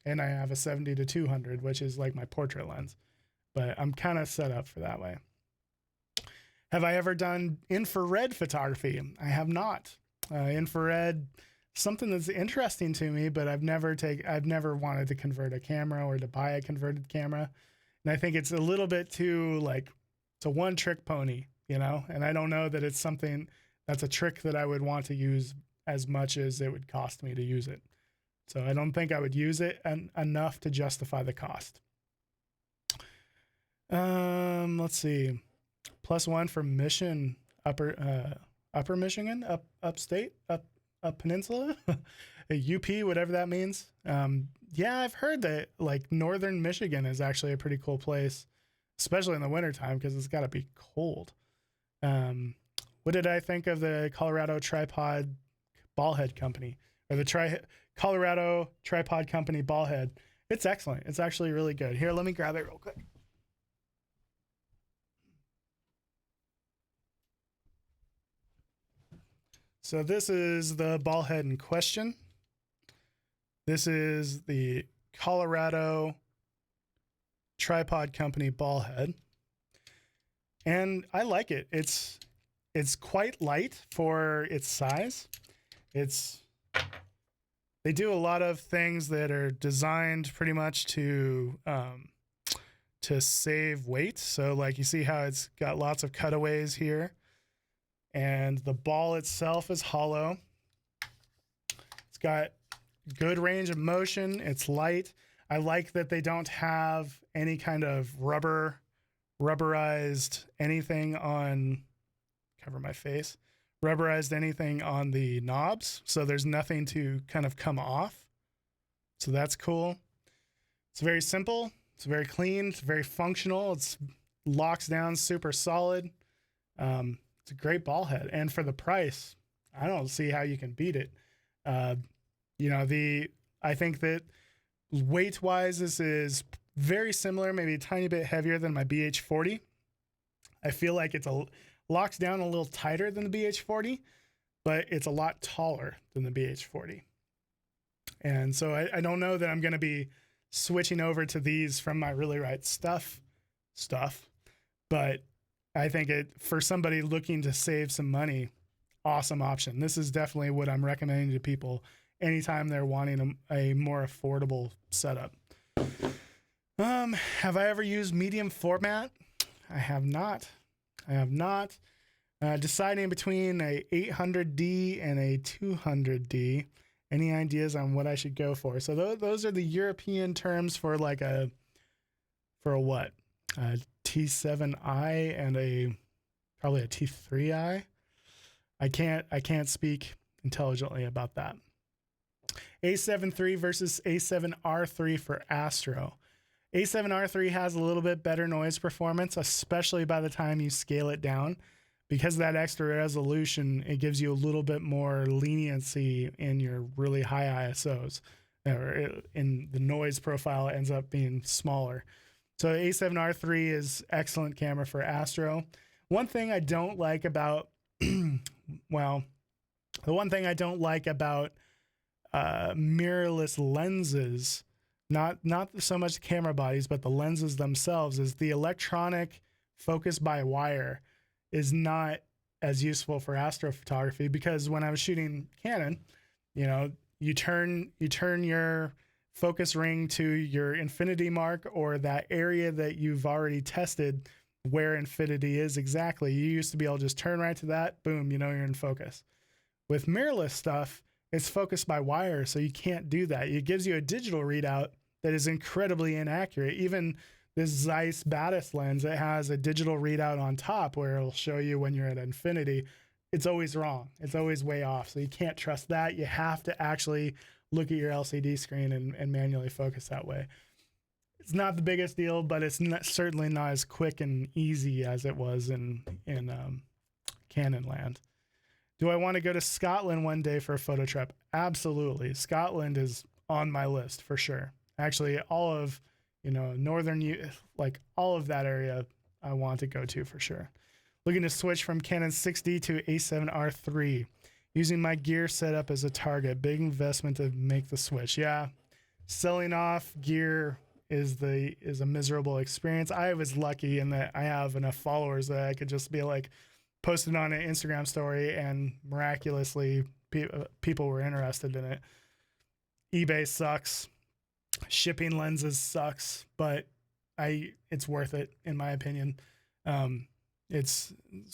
And I have a 70-200, which is like my portrait lens. But I'm kind of set up for that way. Have I ever done infrared photography? I have not. Infrared, something that's interesting to me, but I've never wanted to convert a camera or to buy a converted camera. And I think it's a little bit too, like, it's a one-trick pony, you know? And I don't know that it's something that's a trick that I would want to use as much as it would cost me to use it. So I don't think I would use it enough to justify the cost. Let's see. +1 for Mission, Upper Michigan, upstate, up peninsula, a UP, whatever that means. Yeah, I've heard that, like, northern Michigan is actually a pretty cool place, especially in the wintertime, because it's got to be cold. What did I think of the Colorado Tripod Ballhead Company, or the Colorado Tripod Company Ballhead? It's excellent. It's actually really good. Here, let me grab it real quick. So this is the ball head in question. This is the Colorado Tripod Company ball head. And I like it. It's quite light for its size. They do a lot of things that are designed pretty much to save weight. So, like, you see how it's got lots of cutaways here. And the ball itself is hollow. It's got good range of motion. It's light. I like that they don't have any kind of rubberized anything on, cover my face, rubberized anything on the knobs. So there's nothing to kind of come off. So that's cool. It's very simple. It's very clean. It's very functional. It's locks down super solid. It's a great ball head. And for the price, I don't see how you can beat it. You know, I think that weight wise, this is very similar, maybe a tiny bit heavier than my BH40. I feel like locks down a little tighter than the BH40, but it's a lot taller than the BH40. And so I don't know that I'm going to be switching over to these from my Really Right stuff, but I think for somebody looking to save some money, awesome option. This is definitely what I'm recommending to people anytime they're wanting a more affordable setup. Have I ever used medium format? I have not. Deciding between a 800D and a 200D. Any ideas on what I should go for? So those are the European terms for like a what? A T7i and probably a T3i. I can't speak intelligently about that. A7 III versus A7R3 for Astro. A7R3 has a little bit better noise performance, especially by the time you scale it down. Because of that extra resolution, it gives you a little bit more leniency in your really high ISOs. And the noise profile ends up being smaller. So A7R3 is excellent camera for Astro. One thing I don't like about, well, the one thing I don't like about mirrorless lenses, not so much the camera bodies, but the lenses themselves, is the electronic focus by wire is not as useful for astrophotography, because when I was shooting Canon, you know, you turn your focus ring to your infinity mark or that area that you've already tested where infinity is exactly. You used to be able to just turn right to that, boom, you know you're in focus. With mirrorless stuff, it's focused by wire, so you can't do that. It gives you a digital readout that is incredibly inaccurate. Even this Zeiss Batis lens, it has a digital readout on top where it'll show you when you're at infinity. It's always wrong. It's always way off. So you can't trust that. You have to actually look at your LCD screen and manually focus that way. It's not the biggest deal, but it's certainly not as quick and easy as it was in Canon land. Do I want to go to Scotland one day for a photo trip? Absolutely. Scotland is on my list for sure. Actually, all of, like all of that area I want to go to for sure. Looking to switch from Canon 6D to A7R3. Using my gear setup as a target. Big investment to make the switch. Yeah, selling off gear is a miserable experience. I was lucky in that I have enough followers that I could just be like, posted on an Instagram story, and miraculously people were interested in it. eBay sucks. Shipping lenses sucks, but it's worth it in my opinion. It's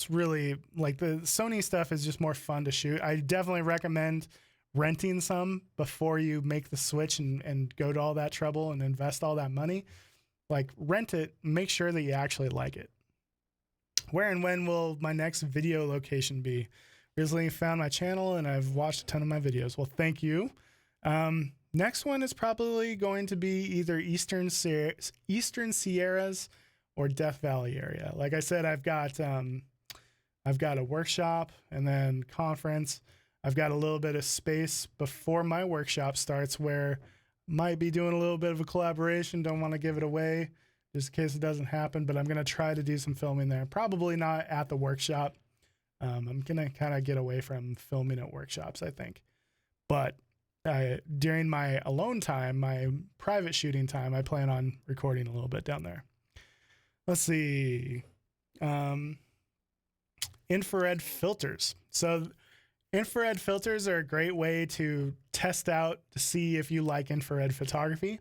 really like the Sony stuff is just more fun to shoot. I definitely recommend renting some before you make the switch and go to all that trouble and invest all that money. Like, rent it, make sure that you actually like it. Where and when will my next video location be? Recently found my channel and I've watched a ton of my videos. Well, thank you. Next one is probably going to be either Eastern Sierras or Death Valley area. Like I said, I've got a workshop and then conference. I've got a little bit of space before my workshop starts where might be doing a little bit of a collaboration. Don't want to give it away just in case it doesn't happen, but I'm going to try to do some filming there. Probably not at the workshop. I'm going to kind of get away from filming at workshops, I think. But during my alone time, my private shooting time, I plan on recording a little bit down there. Let's see. Infrared filters. So infrared filters are a great way to test out to see if you like infrared photography.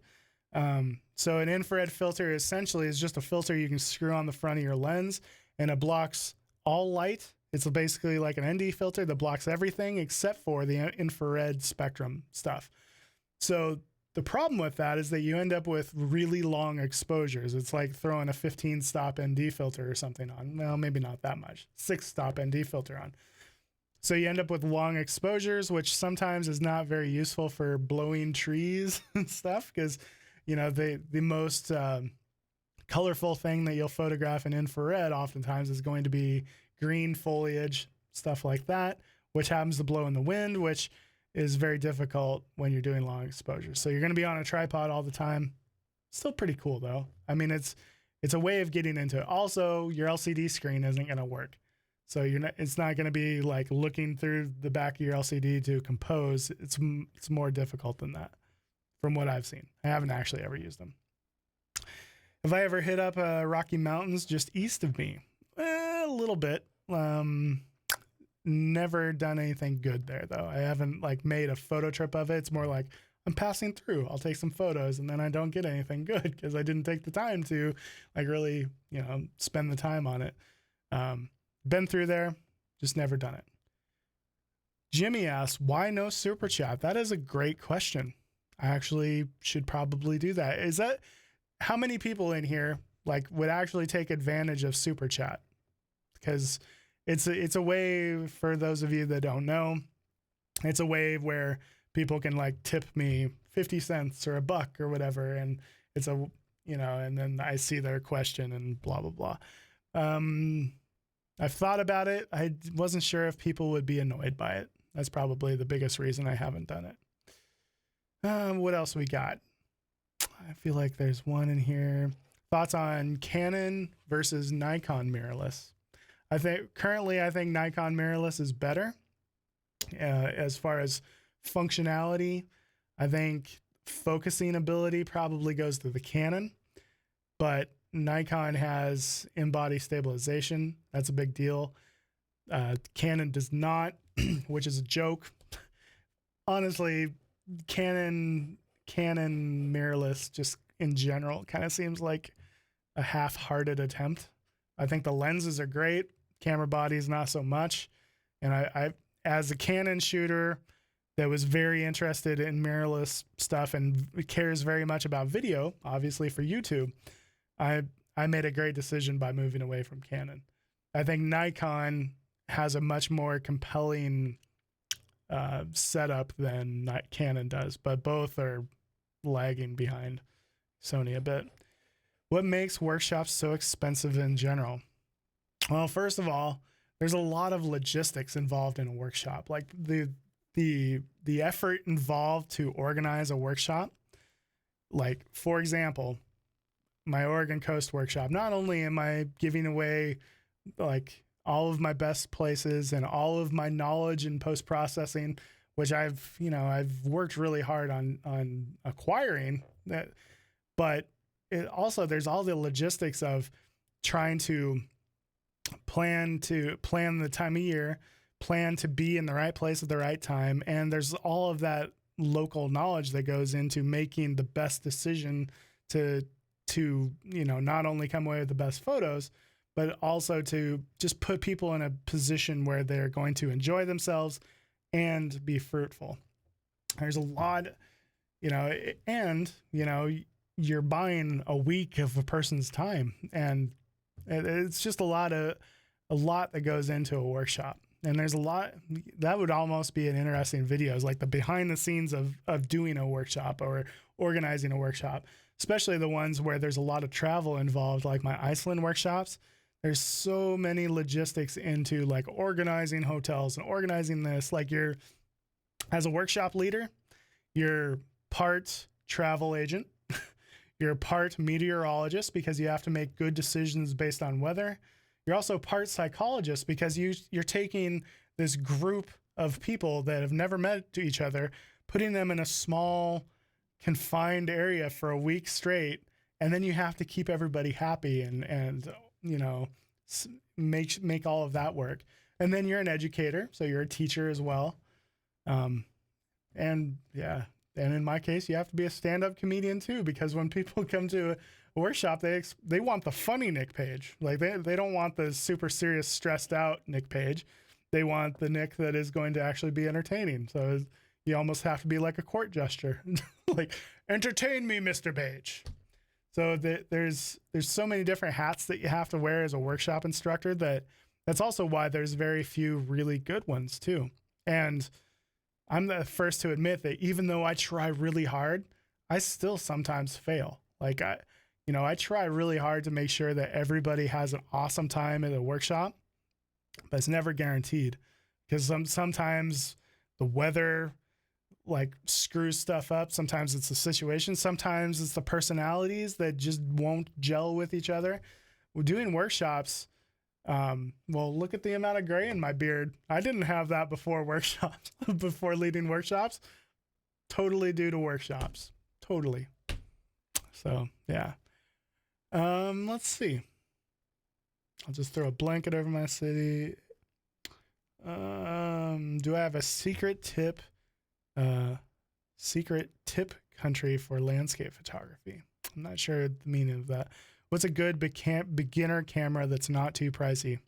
So an infrared filter essentially is just a filter you can screw on the front of your lens, and it blocks all light. It's basically like an ND filter that blocks everything except for the infrared spectrum stuff. So the problem with that is that you end up with really long exposures. It's like throwing a 15 stop ND filter or something on. Well, maybe not that much. 6 stop ND filter on. So you end up with long exposures, which sometimes is not very useful for blowing trees and stuff, because, you know, the most colorful thing that you'll photograph in infrared oftentimes is going to be green foliage, stuff like that, which happens to blow in the wind, which is very difficult when you're doing long exposures. So you're going to be on a tripod all the time. Still pretty cool though. I mean, it's a way of getting into it. Also, your LCD screen isn't going to work. So it's not going to be like looking through the back of your LCD to compose. It's more difficult than that from what I've seen. I haven't actually ever used them. Have I ever hit up Rocky Mountains just east of me? A little bit. Never done anything good there though. I haven't like made a photo trip of it. It's more like I'm passing through. I'll take some photos, and then I don't get anything good because I didn't take the time to like really, you know, spend the time on it. Been through there, just never done it. Jimmy asks, why no super chat? That is a great question. I actually should probably do that. Is that how many people in here like would actually take advantage of super chat? Because it's a way, for those of you that don't know, it's a way where people can like tip me 50 cents or $1 or whatever. And it's a, you know, and then I see their question and blah, blah, blah. I've thought about it. I wasn't sure if people would be annoyed by it. That's probably the biggest reason I haven't done it. What else we got? I feel like there's one in here. Thoughts on Canon versus Nikon mirrorless. I think Nikon mirrorless is better as far as functionality. I think focusing ability probably goes to the Canon, but Nikon has in-body stabilization. That's a big deal. Canon does not, which is a joke. Honestly, Canon mirrorless just in general kind of seems like a half-hearted attempt. I think the lenses are great. Camera bodies, not so much. And I as a Canon shooter that was very interested in mirrorless stuff and cares very much about video, obviously for YouTube, I made a great decision by moving away from Canon. I think Nikon has a much more compelling setup than Canon does, but both are lagging behind Sony a bit. What makes workshops so expensive in general? Well, first of all, there's a lot of logistics involved in a workshop. Like the effort involved to organize a workshop. Like, for example, my Oregon Coast workshop, not only am I giving away like all of my best places and all of my knowledge in post-processing, which I've worked really hard on acquiring that, but it also, there's all the logistics of trying to plan the time of year, plan to be in the right place at the right time. And there's all of that local knowledge that goes into making the best decision to, you know, not only come away with the best photos, but also to just put people in a position where they're going to enjoy themselves and be fruitful. There's a lot, you know, and, you know, you're buying a week of a person's time, and it's just a lot that goes into a workshop. And there's a lot that would almost be an interesting videos, like the behind the scenes of doing a workshop or organizing a workshop, especially the ones where there's a lot of travel involved, like my Iceland workshops. There's so many logistics into like organizing hotels and organizing this. Like, you're, as a workshop leader, you're part travel agent, you're part meteorologist because you have to make good decisions based on weather. You're also part psychologist because you're taking this group of people that have never met each other, putting them in a small, confined area for a week straight, and then you have to keep everybody happy and you know, make all of that work. And then you're an educator, so you're a teacher as well. And yeah, and in my case, you have to be a stand-up comedian too, because when people come to a workshop, they want the funny Nick Page. Like, they don't want the super serious, stressed out Nick Page. They want the Nick that is going to actually be entertaining. So you almost have to be like a court gesture, like, entertain me, Mr. Page. So there's so many different hats that you have to wear as a workshop instructor that's also why there's very few really good ones too. And I'm the first to admit that even though I try really hard, I still sometimes fail. Like I try really hard to make sure that everybody has an awesome time at a workshop, but it's never guaranteed because sometimes the weather like screws stuff up. Sometimes it's the situation. Sometimes it's the personalities that just won't gel with each other. We're doing workshops. Well, look at the amount of gray in my beard. I didn't have that before workshops, before leading workshops. Totally due to workshops. Totally. So yeah. Let's see. I'll just throw a blanket over my city. Do I have a secret tip country for landscape photography? I'm not sure the meaning of that. What's a good beginner camera that's not too pricey?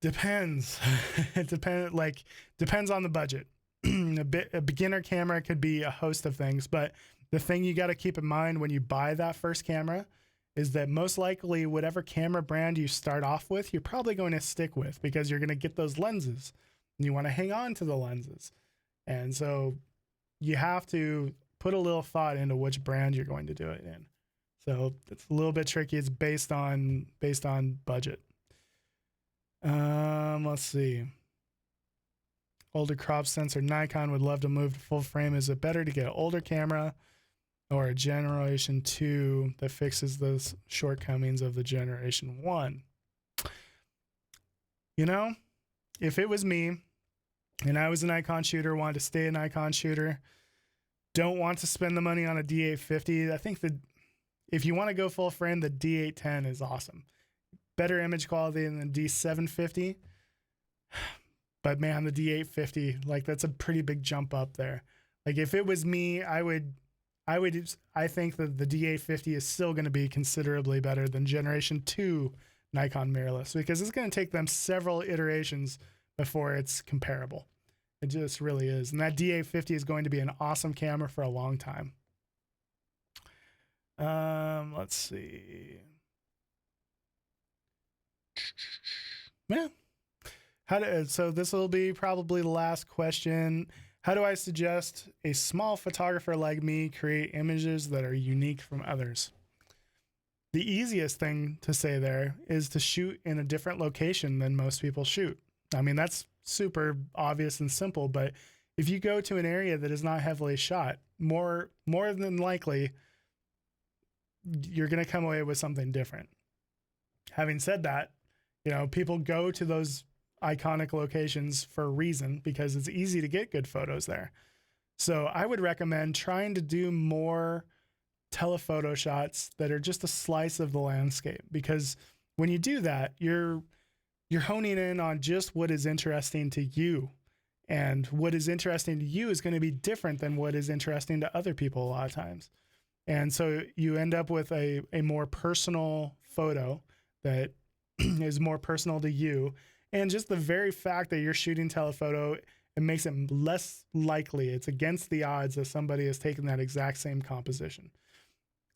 Depends. It depends on the budget. A beginner camera could be a host of things, but the thing you got to keep in mind when you buy that first camera is that most likely whatever camera brand you start off with, you're probably going to stick with because you're going to get those lenses and you want to hang on to the lenses. And so you have to put a little thought into which brand you're going to do it in. So it's a little bit tricky. It's based on budget. Let's see. Older crop sensor Nikon would love to move to full frame. Is it better to get an older camera or a generation 2 that fixes the shortcomings of the generation 1? You know, if it was me and I was a Nikon shooter, wanted to stay a Nikon shooter, don't want to spend the money on a D850, I think that if you want to go full frame, the D810 is awesome. Better image quality than the D750. But man, the D850, like that's a pretty big jump up there. Like if it was me, I think that the D850 is still going to be considerably better than generation 2 Nikon mirrorless because it's going to take them several iterations before it's comparable. It just really is. And that D850 is going to be an awesome camera for a long time. Let's see. Yeah. So this will be probably the last question. How do I suggest a small photographer like me create images that are unique from others? The easiest thing to say there is to shoot in a different location than most people shoot. I mean, that's super obvious and simple, but if you go to an area that is not heavily shot, more than likely, you're going to come away with something different. Having said that, people go to those iconic locations for a reason because it's easy to get good photos there. So I would recommend trying to do more telephoto shots that are just a slice of the landscape, because when you do that, you're honing in on just what is interesting to you, and what is interesting to you is going to be different than what is interesting to other people a lot of times. And so you end up with a more personal photo that is more personal to you. And just the very fact that you're shooting telephoto, it makes it less likely, it's against the odds that somebody has taken that exact same composition.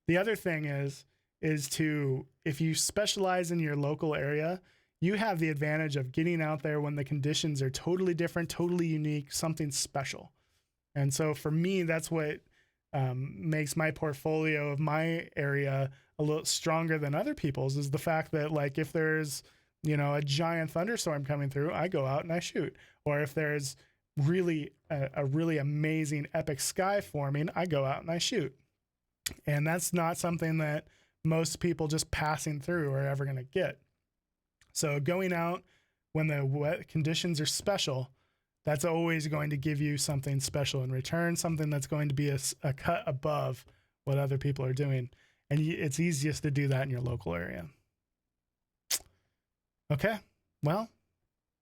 The other thing is if you specialize in your local area, you have the advantage of getting out there when the conditions are totally different, totally unique, something special. And so for me, that's what makes my portfolio of my area a little stronger than other people's, is the fact that, like, if there's a giant thunderstorm coming through, I go out and I shoot. Or if there's really a really amazing epic sky forming, I go out and I shoot. And that's not something that most people just passing through are ever going to get. So going out when the wet conditions are special, that's always going to give you something special in return, something that's going to be a cut above what other people are doing. And it's easiest to do that in your local area. Okay, well,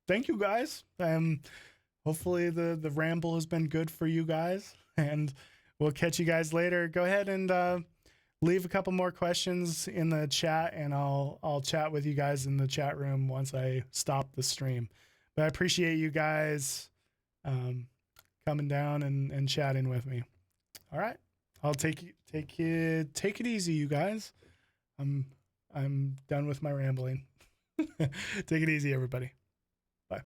thank you guys. Hopefully the ramble has been good for you guys, and we'll catch you guys later. Go ahead and leave a couple more questions in the chat, and I'll chat with you guys in the chat room once I stop the stream. But I appreciate you guys. coming down and chatting with me. All right. I'll take it easy, you guys. I'm done with my rambling. Take it easy, everybody. Bye.